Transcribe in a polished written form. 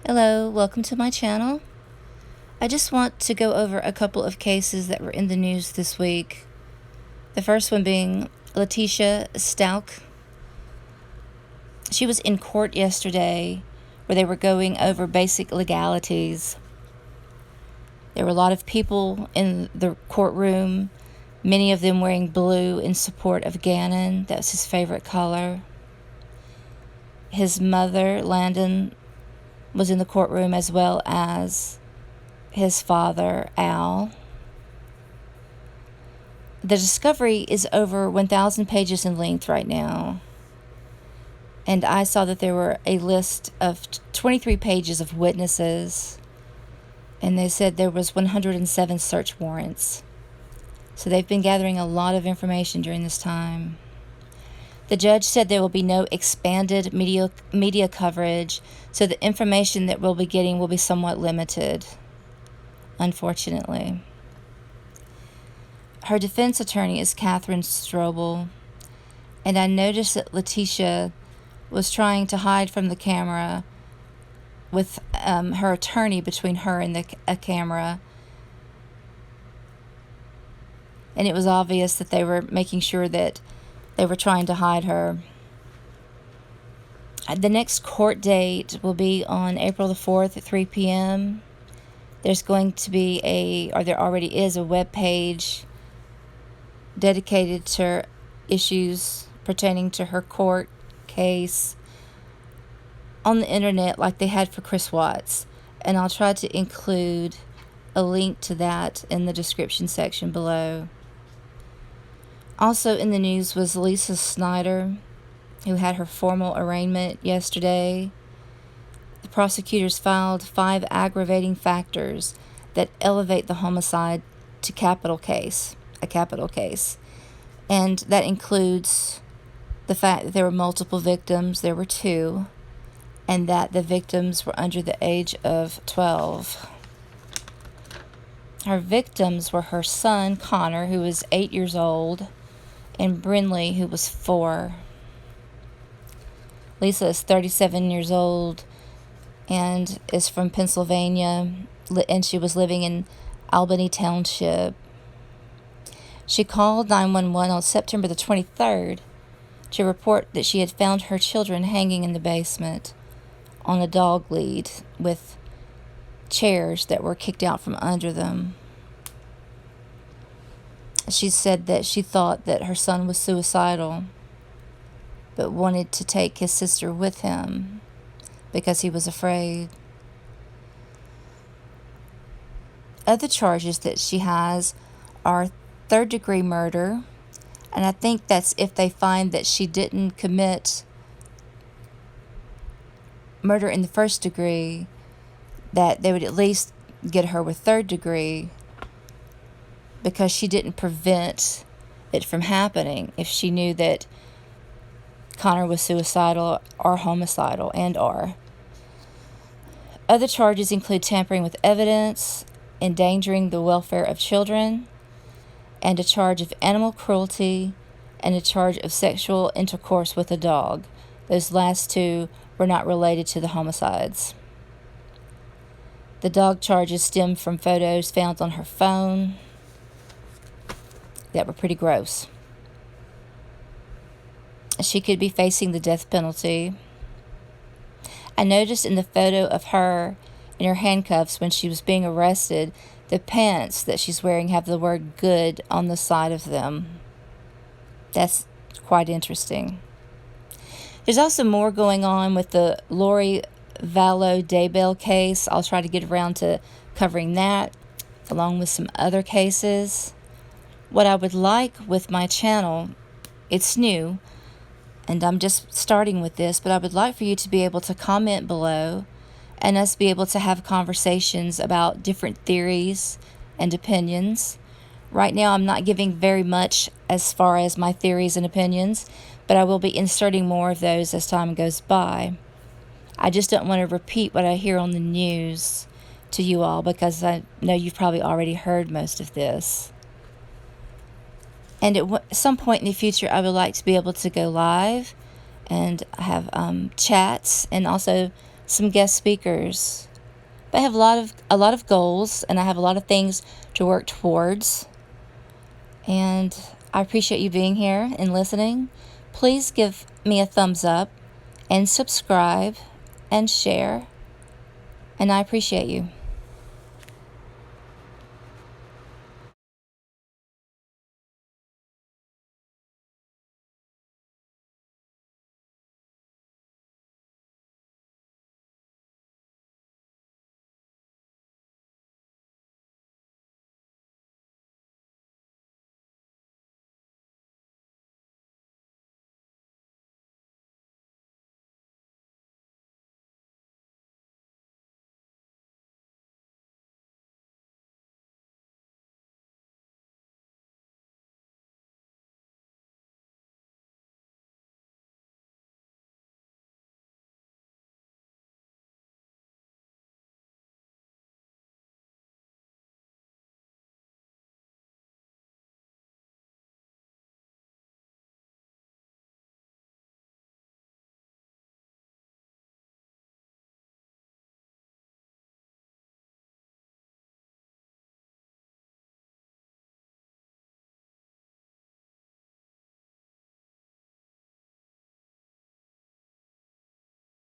Hello, welcome to my channel. I just want to go over a couple of cases that were in the news this week. The first one being Letecia Stauch. She was in court yesterday where they were going over basic legalities. There were a lot of people in the courtroom, many of them wearing blue in support of Gannon. That's his favorite color. His mother, Landon, was in the courtroom, as well as his father, Al. The discovery is over 1,000 pages in length right now. And I saw that there were a list of 23 pages of witnesses. And they said there was 107 search warrants. So they've been gathering a lot of information during this time. The judge said there will be no expanded media coverage, so the information that we'll be getting will be somewhat limited, unfortunately. Her defense attorney is Catherine Strobel, and I noticed that Letecia was trying to hide from the camera with her attorney between her and a camera, and it was obvious that they were making sure that they were trying to hide her. The next court date will be on April the 4th at 3 p.m. There's going to be there already is a web page dedicated to issues pertaining to her court case on the internet like they had for Chris Watts. And I'll try to include a link to that in the description section below. Also in the news was Lisa Snyder, who had her formal arraignment yesterday. The prosecutors filed 5 aggravating factors that elevate the homicide to a capital case. And that includes the fact that there were multiple victims. There were 2, and that the victims were under the age of 12. Her victims were her son, Connor, who was 8 years old, and Brinley, who was 4. Lisa is 37 years old and is from Pennsylvania, and she was living in Albany Township. She called 911 on September the 23rd to report that she had found her children hanging in the basement on a dog lead with chairs that were kicked out from under them. She said that she thought that her son was suicidal, but wanted to take his sister with him because he was afraid. Other charges that she has are third-degree murder, and I think that's if they find that she didn't commit murder in the first degree, that they would at least get her with third degree, because she didn't prevent it from happening if she knew that Connor was suicidal or homicidal and are. Other charges include tampering with evidence, endangering the welfare of children, and a charge of animal cruelty, and a charge of sexual intercourse with a dog. Those last 2 were not related to the homicides. The dog charges stem from photos found on her phone that were pretty gross. She could be facing the death penalty. I noticed in the photo of her in her handcuffs when she was being arrested, the pants that she's wearing have the word "good" on the side of them. That's quite interesting. There's also more going on with the Lori Vallow Daybell case. I'll try to get around to covering that, along with some other cases. What I would like with my channel, it's new, and I'm just starting with this, but I would like for you to be able to comment below and us be able to have conversations about different theories and opinions. Right now I'm not giving very much as far as my theories and opinions, but I will be inserting more of those as time goes by. I just don't want to repeat what I hear on the news to you all, because I know you've probably already heard most of this. And at some point in the future, I would like to be able to go live and have chats, and also some guest speakers. But I have a lot of goals, and I have a lot of things to work towards. And I appreciate you being here and listening. Please give me a thumbs up and subscribe and share. And I appreciate you.